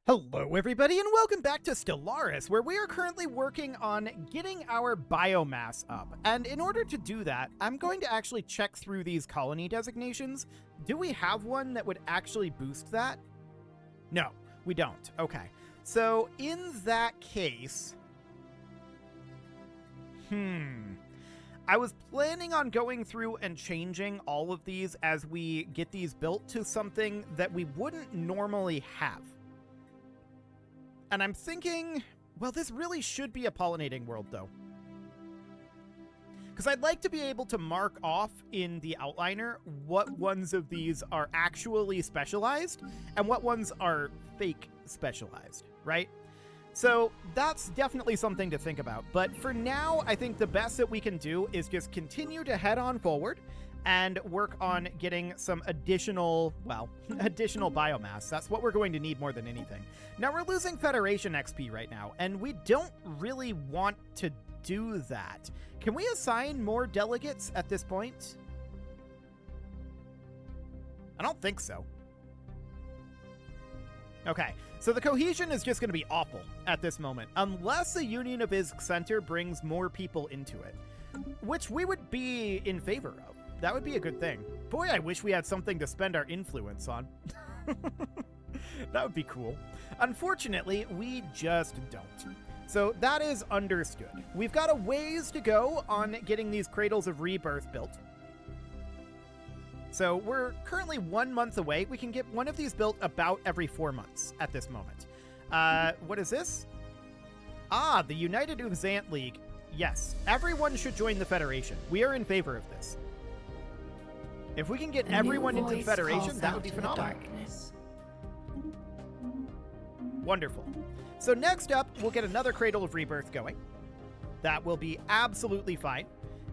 Hello everybody and welcome back to Stellaris, where we are currently working on getting our biomass up. And in order to do that, I'm going to actually check through these colony designations. Do we have one that would actually boost that? No, we don't. Okay. So in that case, I was planning on going through and changing all of these as we get these built to something that we wouldn't normally have. And I'm thinking, well, this really should be a pollinating world, though. Because I'd like to be able to mark off in the outliner what ones of these are actually specialized and what ones are fake specialized, right? So that's definitely something to think about. But for now, I think the best that we can do is just continue to head on forward and work on getting some additional biomass. That's what we're going to need more than anything. Now, we're losing Federation XP right now, and we don't really want to do that. Can we assign more delegates at this point? I don't think so. Okay, so the cohesion is just going to be awful at this moment, unless the Union of Isk Center brings more people into it, which we would be in favor of. That would be a good thing. Boy, I wish we had something to spend our influence on. That would be cool. Unfortunately, we just don't. So that is understood. We've got a ways to go on getting these Cradles of Rebirth built. So we're currently 1 month away. We can get one of these built about every 4 months at this moment. What is this? Ah, the United Uzant League. Yes, everyone should join the Federation. We are in favor of this. If we can get everyone into the Federation, that would be phenomenal. Wonderful. So next up, we'll get another Cradle of Rebirth going. That will be absolutely fine.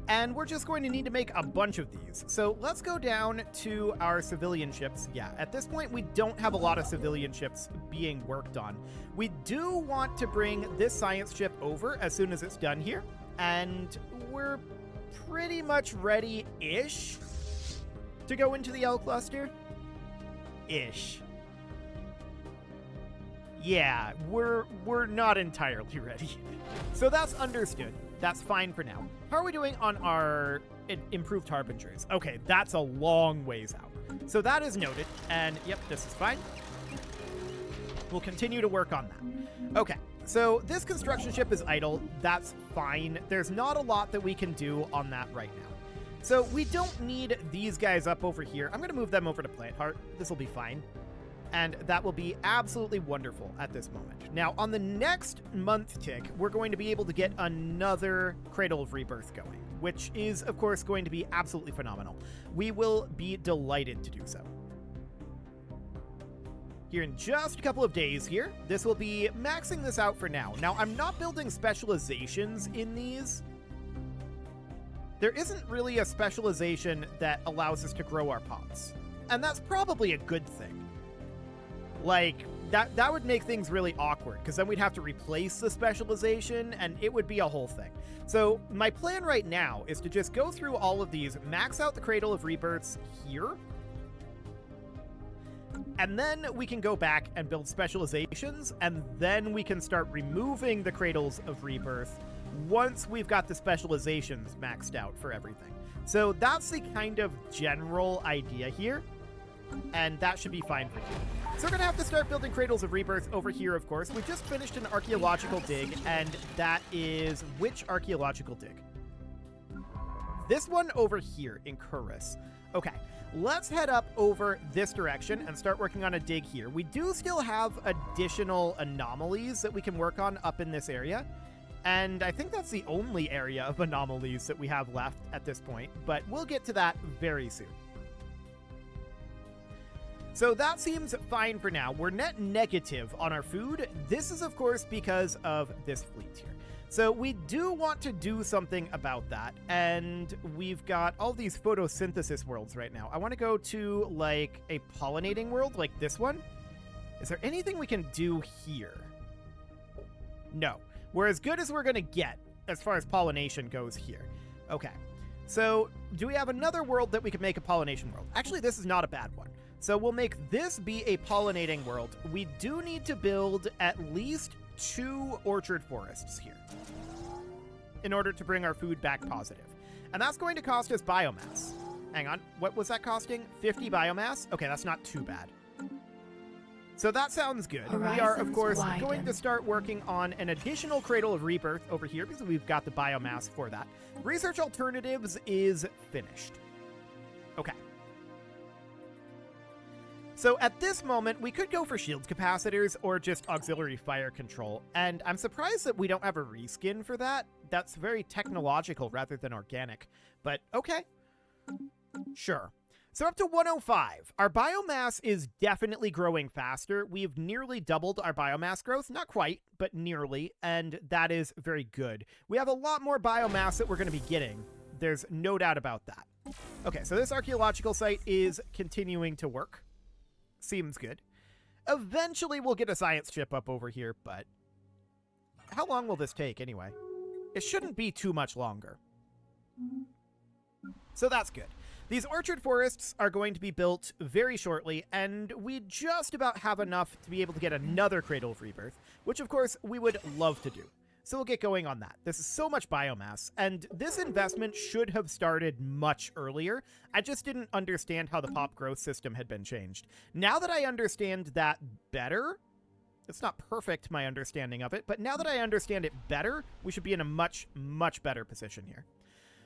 And we're just going to need to make a bunch of these. So let's go down to our civilian ships. Yeah, at this point, we don't have a lot of civilian ships being worked on. We do want to bring this science ship over as soon as it's done here. And we're pretty much ready-ish to go into the L cluster? Ish. Yeah, we're not entirely ready. So that's understood. That's fine for now. How are we doing on our improved harbingers? Okay, that's a long ways out. So that is noted, and yep, this is fine. We'll continue to work on that. Okay, so this construction ship is idle. That's fine. There's not a lot that we can do on that right now. So we don't need these guys up over here. I'm going to move them over to Plant Heart. This will be fine. And that will be absolutely wonderful at this moment. Now, on the next month tick, we're going to be able to get another Cradle of Rebirth going, which is, of course, going to be absolutely phenomenal. We will be delighted to do so. Here in just a couple of days here, this will be maxing this out for now. Now, I'm not building specializations in these. There isn't really a specialization that allows us to grow our pots. And that's probably a good thing. Like, that would make things really awkward, because then we'd have to replace the specialization, and it would be a whole thing. So my plan right now is to just go through all of these, max out the Cradle of Rebirths here, and then we can go back and build specializations, and then we can start removing the Cradles of Rebirth once we've got the specializations maxed out for everything. So that's the kind of general idea here, and that should be fine for you. So we're going to have to start building Cradles of Rebirth over here, of course. We just finished an archaeological dig, and that is which archaeological dig? This one over here in Curus. Okay, let's head up over this direction and start working on a dig here. We do still have additional anomalies that we can work on up in this area. And I think that's the only area of anomalies that we have left at this point, but we'll get to that very soon. So that seems fine for now. We're net negative on our food. This is, of course, because of this fleet here. So we do want to do something about that, and we've got all these photosynthesis worlds right now. I want to go to, like, a pollinating world like this one. Is there anything we can do here? No. We're as good as we're going to get as far as pollination goes here. Okay. So do we have another world that we could make a pollination world? Actually, this is not a bad one. So we'll make this be a pollinating world. We do need to build at least 2 orchard forests here in order to bring our food back positive. And that's going to cost us biomass. Hang on, what was that costing? 50 biomass? Okay, that's not too bad. So that sounds good. We are, of course, going to start working on an additional Cradle of Rebirth over here because we've got the biomass for that. Research alternatives is finished. Okay. So at this moment, we could go for shield capacitors or just auxiliary fire control. And I'm surprised that we don't have a reskin for that. That's very technological rather than organic. But okay. Sure. So up to 105. Our biomass is definitely growing faster. We've nearly doubled our biomass growth. Not quite, but nearly. And that is very good. We have a lot more biomass that we're going to be getting. There's no doubt about that. Okay, so this archaeological site is continuing to work. Seems good. Eventually we'll get a science chip up over here, but how long will this take anyway? It shouldn't be too much longer. So that's good. These orchard forests are going to be built very shortly, and we just about have enough to be able to get another Cradle of Rebirth, which of course we would love to do. So we'll get going on that. This is so much biomass, and this investment should have started much earlier. I just didn't understand how the pop growth system had been changed. Now that I understand that better, it's not perfect, my understanding of it, but now that I understand it better, we should be in a much, much better position here.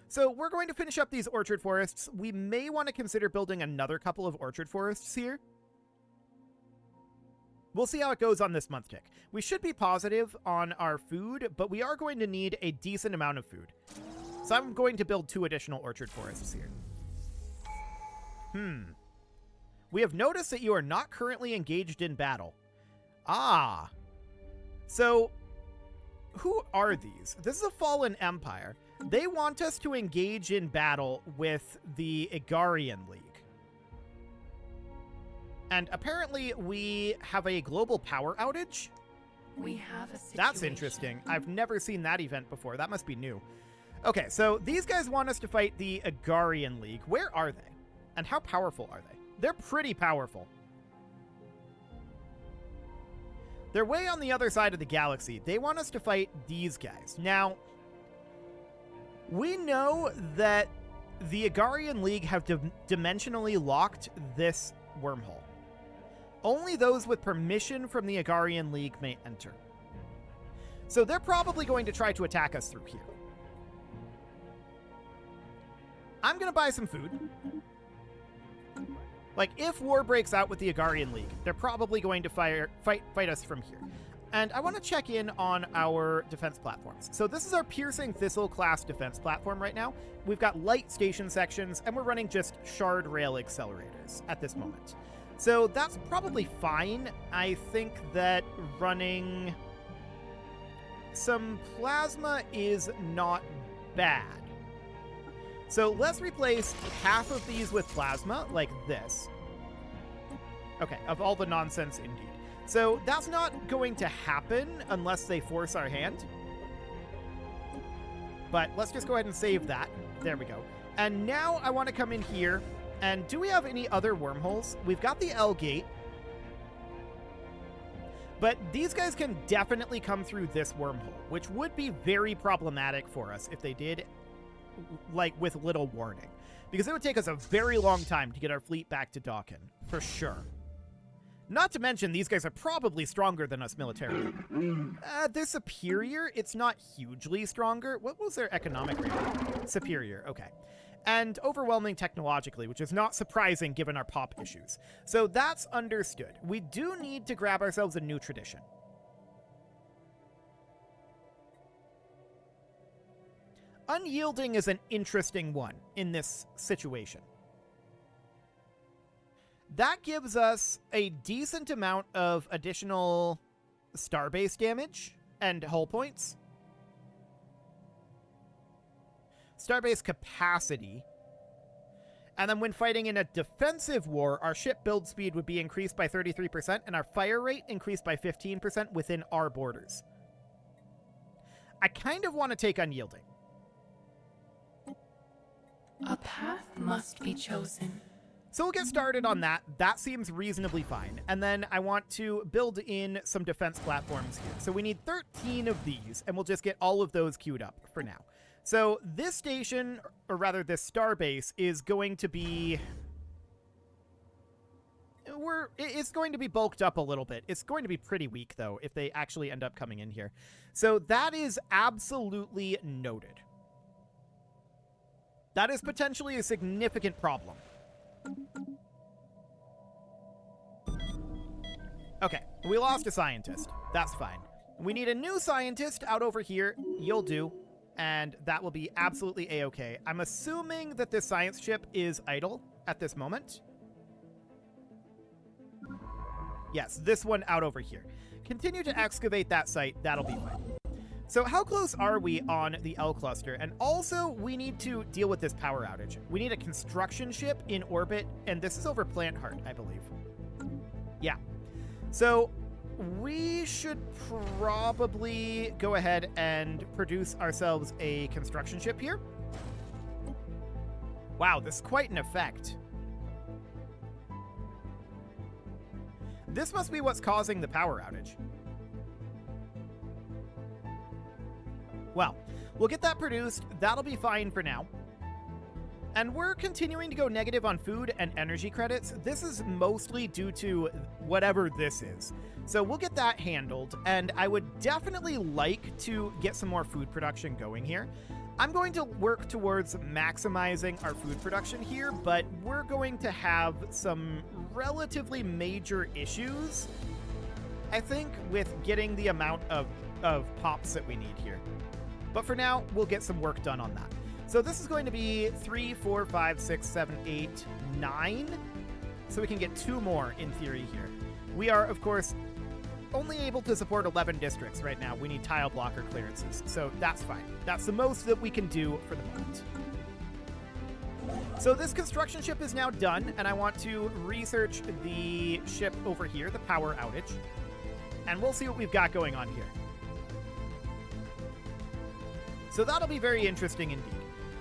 So we're going to finish up these orchard forests. We may want to consider building another couple of orchard forests here. We'll see how it goes on this month tick. We should be positive on our food, but we are going to need a decent amount of food. So I'm going to build 2 additional orchard forests here. We have noticed that you are not currently engaged in battle. Ah. So, who are these? This is a fallen empire. They want us to engage in battle with the Igarian League. And apparently we have a global power outage. We have a situation. That's interesting. I've never seen that event before. That must be new. Okay, so these guys want us to fight the Igarian League. Where are they? And how powerful are they? They're pretty powerful. They're way on the other side of the galaxy. They want us to fight these guys. Now, we know that the Igarian League have dimensionally locked this wormhole. Only those with permission from the Igarian League may enter. So they're probably going to try to attack us through here. I'm going to buy some food. Like, if war breaks out with the Igarian League, they're probably going to fight us from here. And I want to check in on our defense platforms. So this is our Piercing Thistle class defense platform right now. We've got light station sections, and we're running just shard rail accelerators at this moment. So that's probably fine. I think that running some plasma is not bad. So let's replace half of these with plasma, like this. Okay, of all the nonsense, indeed. So that's not going to happen unless they force our hand. But let's just go ahead and save that. There we go. And now I want to come in here. And do we have any other wormholes? We've got the L gate. But these guys can definitely come through this wormhole, which would be very problematic for us if they did, like, with little warning. Because it would take us a very long time to get our fleet back to Dawkin, for sure. Not to mention, these guys are probably stronger than us militarily. They're superior. It's not hugely stronger. What was their economic rating? Superior, okay. And overwhelming technologically, which is not surprising given our pop issues. So that's understood. We do need to grab ourselves a new tradition. Unyielding is an interesting one in this situation. That gives us a decent amount of additional starbase damage and hull points. Starbase capacity. And then when fighting in a defensive war, our ship build speed would be increased by 33% and our fire rate increased by 15% within our borders. I kind of want to take Unyielding. A path must be chosen. So we'll get started on that. That seems reasonably fine. And then I want to build in some defense platforms here. So we need 13 of these, and we'll just get all of those queued up for now. So this station, or rather this star base, is going to be... It's going to be bulked up a little bit. It's going to be pretty weak, though, if they actually end up coming in here. So that is absolutely noted. That is potentially a significant problem. Okay, we lost a scientist. That's fine. We need a new scientist out over here. You'll do. And that will be absolutely A-okay. I'm assuming that this science ship is idle at this moment. Yes, this one out over here. Continue to excavate that site. That'll be fine. So how close are we on the L cluster? And also, we need to deal with this power outage. We need a construction ship in orbit, and this is over Plant Heart, I believe. Yeah. So we should probably go ahead and produce ourselves a construction ship here. Wow, this is quite an effect. This must be what's causing the power outage. Well, we'll get that produced. That'll be fine for now. And we're continuing to go negative on food and energy credits. This is mostly due to whatever this is. So we'll get that handled. And I would definitely like to get some more food production going here. I'm going to work towards maximizing our food production here, but we're going to have some relatively major issues, I think, with getting the amount of pops that we need here. But for now, we'll get some work done on that. So this is going to be 3, 4, 5, 6, 7, 8, 9. So we can get 2 more in theory here. We are, of course, only able to support 11 districts right now. We need tile blocker clearances. So that's fine. That's the most that we can do for the moment. So this construction ship is now done, and I want to research the ship over here, the power outage. And we'll see what we've got going on here. So that'll be very interesting indeed.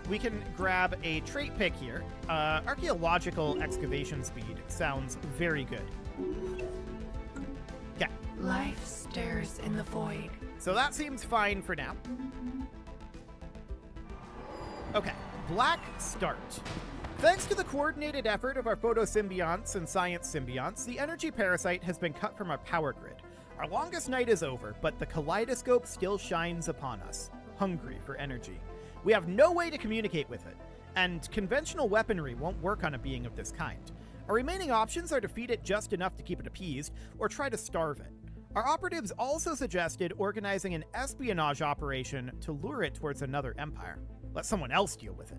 We can grab a trait pick here. Archaeological excavation speed sounds very good. Okay. Life stirs in the void. So that seems fine for now. Okay, black start. Thanks to the coordinated effort of our photosymbionts and science symbionts, the energy parasite has been cut from our power grid. Our longest night is over, but the kaleidoscope still shines upon us, hungry for energy. We have no way to communicate with it, and conventional weaponry won't work on a being of this kind. Our remaining options are to feed it just enough to keep it appeased, or try to starve it. Our operatives also suggested organizing an espionage operation to lure it towards another empire. Let someone else deal with it.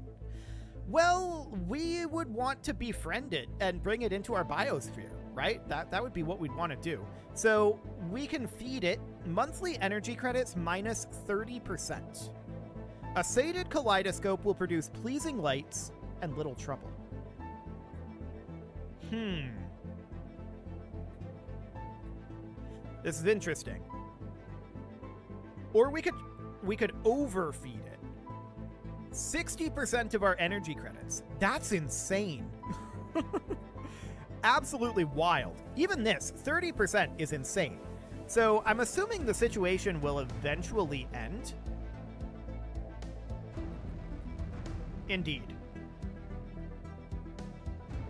Well, we would want to befriend it and bring it into our biosphere, right? That would be what we'd want to do. So we can feed it monthly energy credits minus 30%. A sated kaleidoscope will produce pleasing lights and little trouble. This is interesting. Or we could overfeed it. 60% of our energy credits. That's insane. Absolutely wild. Even this, 30% is insane. So I'm assuming the situation will eventually end. Indeed.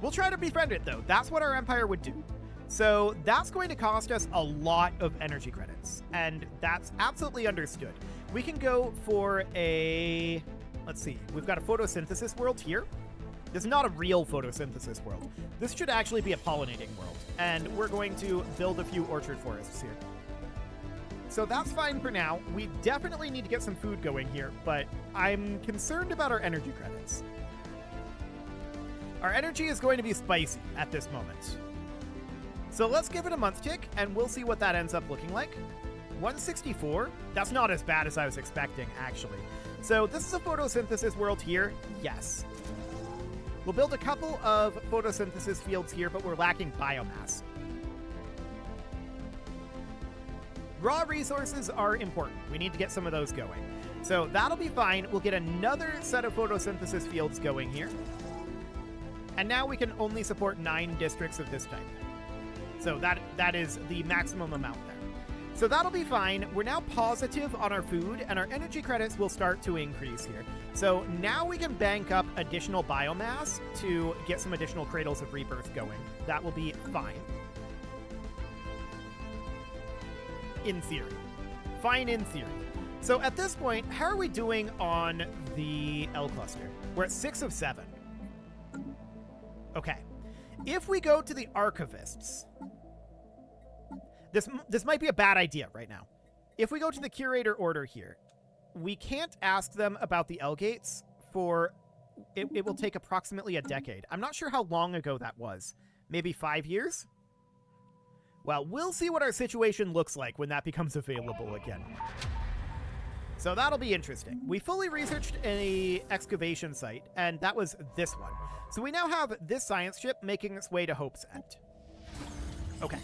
We'll try to befriend it, though. That's what our empire would do. So that's going to cost us a lot of energy credits, and that's absolutely understood. We can go for a... Let's see. We've got a photosynthesis world here. This is not a real photosynthesis world. This should actually be a pollinating world, and we're going to build a few orchard forests here. So that's fine for now. We definitely need to get some food going here, but I'm concerned about our energy credits. Our energy is going to be spicy at this moment. So let's give it a month tick, and we'll see what that ends up looking like. 164? That's not as bad as I was expecting, actually. So this is a photosynthesis world here. Yes. We'll build a couple of photosynthesis fields here, but we're lacking biomass. Raw resources are important. We need to get some of those going. So that'll be fine. We'll get another set of photosynthesis fields going here. And now we can only support 9 districts of this type. So that is the maximum amount there. So that'll be fine. We're now positive on our food, and our energy credits will start to increase here. So now we can bank up additional biomass to get some additional Cradles of Rebirth going. That will be fine. In theory. Fine in theory. So at this point, how are we doing on the L cluster? We're at 6 of 7. Okay. If we go to the Archivists, this might be a bad idea right now. If we go to the Curator Order here, we can't ask them about the L gates for... It will take approximately a decade. I'm not sure how long ago that was. Maybe 5 years? Well, we'll see what our situation looks like when that becomes available again. So that'll be interesting. We fully researched a excavation site, and that was this one. So we now have this science ship making its way to Hope's End. Okay.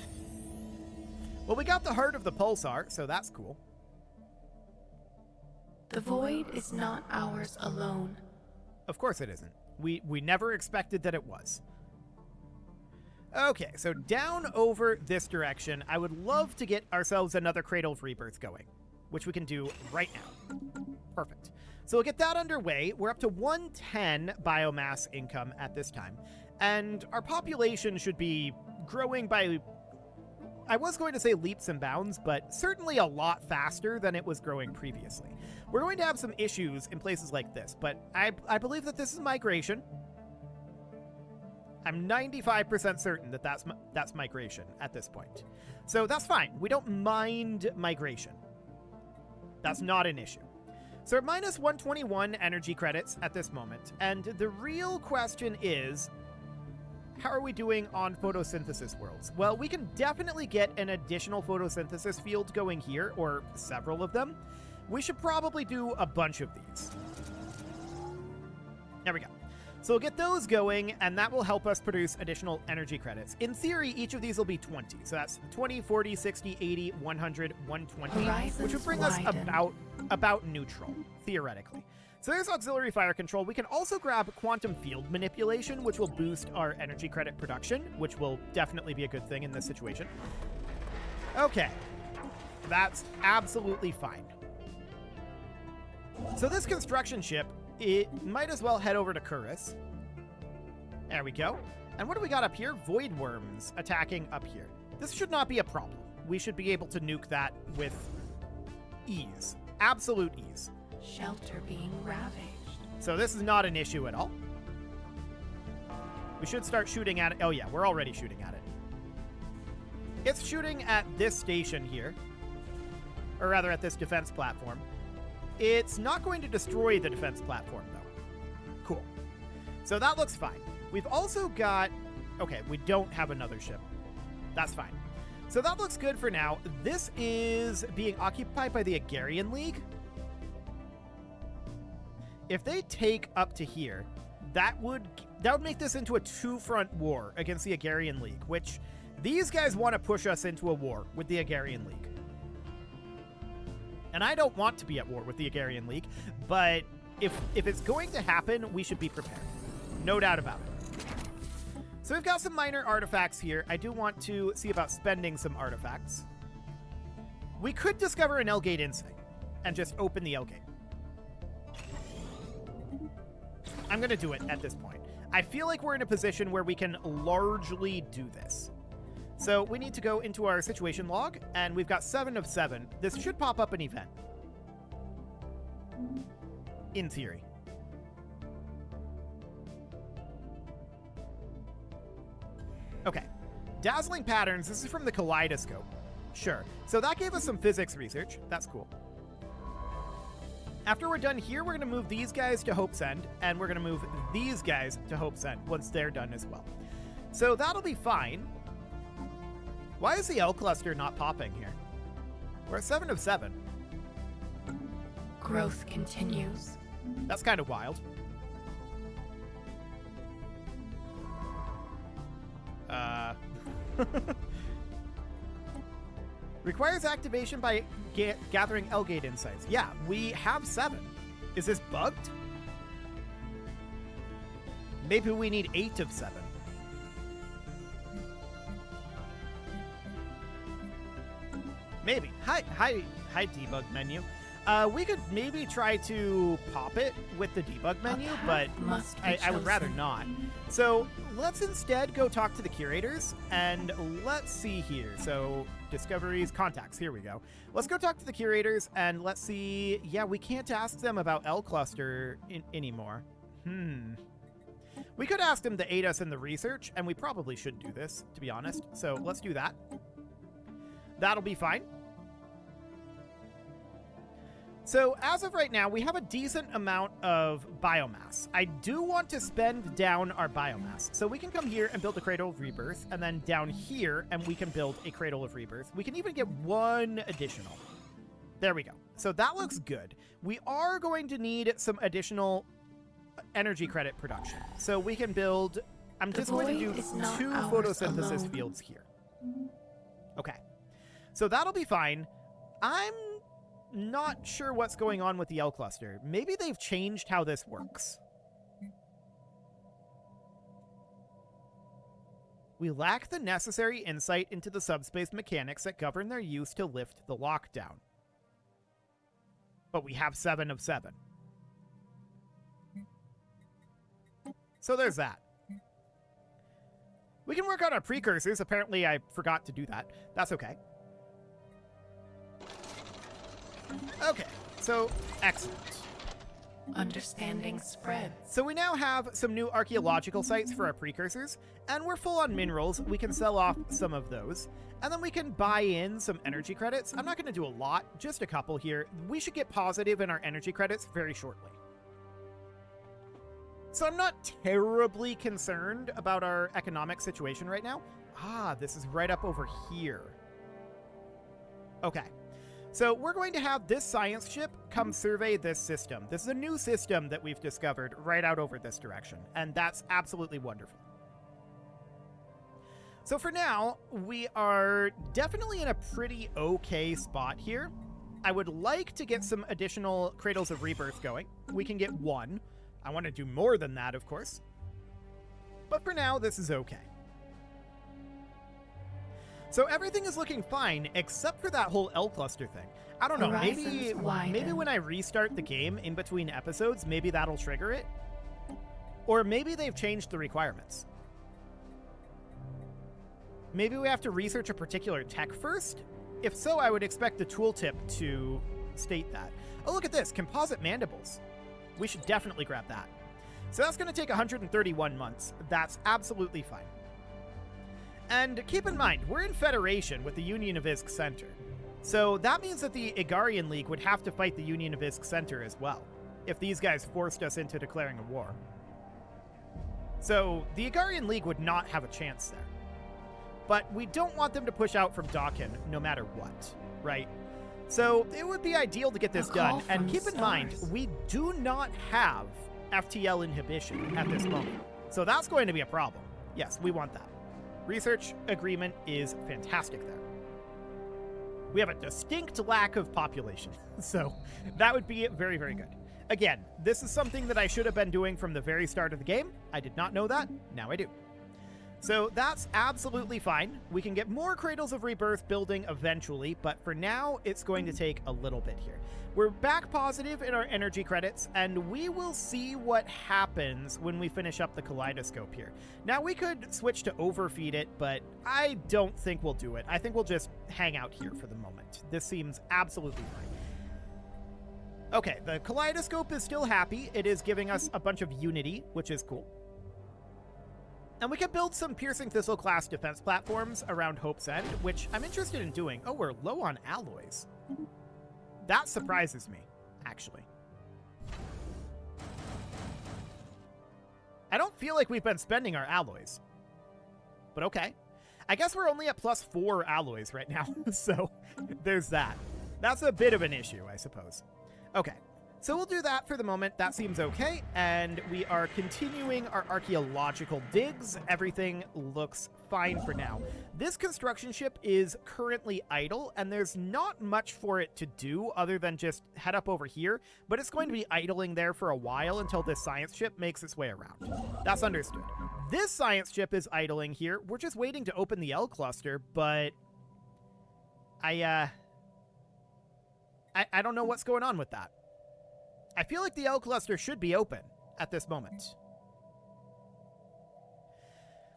Well, we got the heart of the pulsar, so that's cool. The void is not ours alone. Of course it isn't. We never expected that it was. Okay, so down over this direction, I would love to get ourselves another Cradle of Rebirth going, which we can do right now. Perfect. So we'll get that underway. We're up to 110 biomass income at this time, and our population should be growing by, I was going to say leaps and bounds, but certainly a lot faster than it was growing previously. We're going to have some issues in places like this, but I believe that this is migration. I'm 95% certain that that's migration at this point. So that's fine. We don't mind migration. That's not an issue. So we're minus 121 energy credits at this moment, and the real question is, how are we doing on photosynthesis worlds? Well, we can definitely get an additional photosynthesis field going here, or several of them. We should probably do a bunch of these. There we go. So we'll get those going, and that will help us produce additional energy credits. In theory, each of these will be 20. So that's 20, 40, 60, 80, 100, 120, which would bring us about neutral, theoretically. So there's auxiliary fire control. We can also grab quantum field manipulation, which will boost our energy credit production, which will definitely be a good thing in this situation. Okay. That's absolutely fine. So this construction ship, it might as well head over to Curus. There we go. And what do we got up here? Void worms attacking up here. This should not be a problem. We should be able to nuke that with ease. Absolute ease. Shelter being ravaged. So this is not an issue at all. We should start shooting at it. Oh yeah, we're already shooting at it. It's shooting at this station here. Or rather at this defense platform. It's not going to destroy the defense platform, though. Cool. So that looks fine. We've also got... Okay, we don't have another ship. That's fine. So that looks good for now. This is being occupied by the Agarian League. If they take up to here, that would make this into a two-front war against the Agarian League, which these guys want to push us into a war with the Agarian League. And I don't want to be at war with the Agarian League, but if it's going to happen, we should be prepared. No doubt about it. So we've got some minor artifacts here. I do want to see about spending some artifacts. We could discover an L-Gate Insight and just open the L-Gate. I'm going to do it at this point. I feel like we're in a position where we can largely do this. So we need to go into our situation log, and we've got 7 of 7. This should pop up an event. In theory. Okay. Dazzling patterns. This is from the kaleidoscope. Sure. So that gave us some physics research. That's cool. After we're done here, we're going to move these guys to Hope's End, and we're going to move these guys to Hope's End once they're done as well. So that'll be fine. Why is the L cluster not popping here? We're at 7 of 7. Growth continues. That's kind of wild. Requires activation by gathering L-Gate insights. Yeah, we have 7. Is this bugged? Maybe we need 8 of 7. Maybe. Hi, debug menu. We could maybe try to pop it with the debug menu, but I would rather not. So let's instead go talk to the curators, and let's see here. So discoveries, contacts, here we go. Let's go talk to the curators, and let's see. Yeah, we can't ask them about L cluster anymore. We could ask them to aid us in the research, and we probably should do this, to be honest. So let's do that. That'll be fine. So as of right now, we have a decent amount of biomass. I do want to spend down our biomass. So we can come here and build a Cradle of Rebirth, and then down here, and we can build a Cradle of Rebirth. We can even get 1 additional. There we go. So that looks good. We are going to need some additional energy credit production. So we can build... I'm just going to do 2 photosynthesis fields here. Okay. So that'll be fine. I'm not sure what's going on with the L cluster. Maybe they've changed how this works. We lack the necessary insight into the subspace mechanics that govern their use to lift the lockdown. But we have 7 of 7. So there's that. We can work on our precursors. Apparently I forgot to do that. That's okay. Okay, so excellent. Understanding spreads. So we now have some new archaeological sites for our precursors, and we're full on minerals. We can sell off some of those, and then we can buy in some energy credits. I'm not going to do a lot, just a couple here. We should get positive in our energy credits very shortly. So I'm not terribly concerned about our economic situation right now. Ah, this is right up over here. Okay. So we're going to have this science ship come survey this system. This is a new system that we've discovered right out over this direction, and that's absolutely wonderful. So for now, we are definitely in a pretty okay spot here. I would like to get some additional Cradles of Rebirth going. We can get 1. I want to do more than that, of course. But for now, this is okay. So everything is looking fine, except for that whole L cluster thing. I don't know, maybe when I restart the game in between episodes, maybe that'll trigger it. Or maybe they've changed the requirements. Maybe we have to research a particular tech first? If so, I would expect the tooltip to state that. Oh, look at this, composite mandibles. We should definitely grab that. So that's going to take 131 months. That's absolutely fine. And keep in mind, we're in Federation with the Union of Isk Center. So that means that the Igarian League would have to fight the Union of Isk Center as well, if these guys forced us into declaring a war. So the Igarian League would not have a chance there. But we don't want them to push out from Dawkin no matter what, right? So it would be ideal to get this done. And keep in mind, we do not have FTL inhibition at this moment. So that's going to be a problem. Yes, we want that. Research agreement is fantastic there. We have a distinct lack of population, so that would be very, very good. Again, this is something that I should have been doing from the very start of the game. I did not know that. Now I do. So that's absolutely fine. We can get more Cradles of Rebirth building eventually, but for now, it's going to take a little bit here. We're back positive in our energy credits, and we will see what happens when we finish up the kaleidoscope here. Now, we could switch to overfeed it, but I don't think we'll do it. I think we'll just hang out here for the moment. This seems absolutely fine. Okay, the kaleidoscope is still happy. It is giving us a bunch of unity, which is cool. And we can build some Piercing Thistle class defense platforms around Hope's End, which I'm interested in doing. Oh, we're low on alloys. That surprises me, actually. I don't feel like we've been spending our alloys. But okay. I guess we're only at +4 alloys right now, so there's that. That's a bit of an issue, I suppose. Okay. So we'll do that for the moment. That seems okay. And we are continuing our archaeological digs. Everything looks fine for now. This construction ship is currently idle, and there's not much for it to do other than just head up over here, but it's going to be idling there for a while until this science ship makes its way around. That's understood. This science ship is idling here. We're just waiting to open the L cluster, but I don't know what's going on with that. I feel like the L cluster should be open at this moment.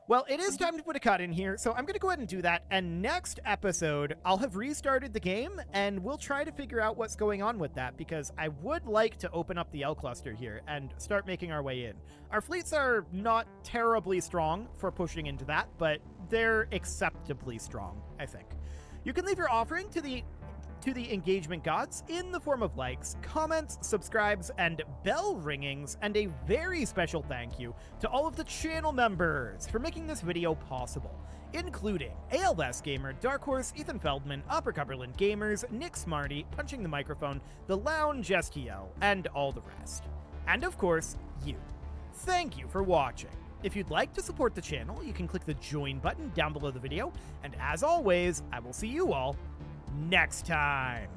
Well, it is time to put a cut in here, so I'm going to go ahead and do that, and next episode, I'll have restarted the game, and we'll try to figure out what's going on with that, because I would like to open up the L cluster here and start making our way in. Our fleets are not terribly strong for pushing into that, but they're acceptably strong, I think. You can leave your offering to the engagement gods in the form of likes, comments, subscribes, and bell ringings, and a very special thank you to all of the channel members for making this video possible, including ALS Gamer, Dark Horse, Ethan Feldman, Upper Cumberland Gamers, Nick Smarty, Punching the Microphone, The Lounge STL, and all the rest. And of course, you. Thank you for watching. If you'd like to support the channel, you can click the join button down below the video, and as always, I will see you all next time.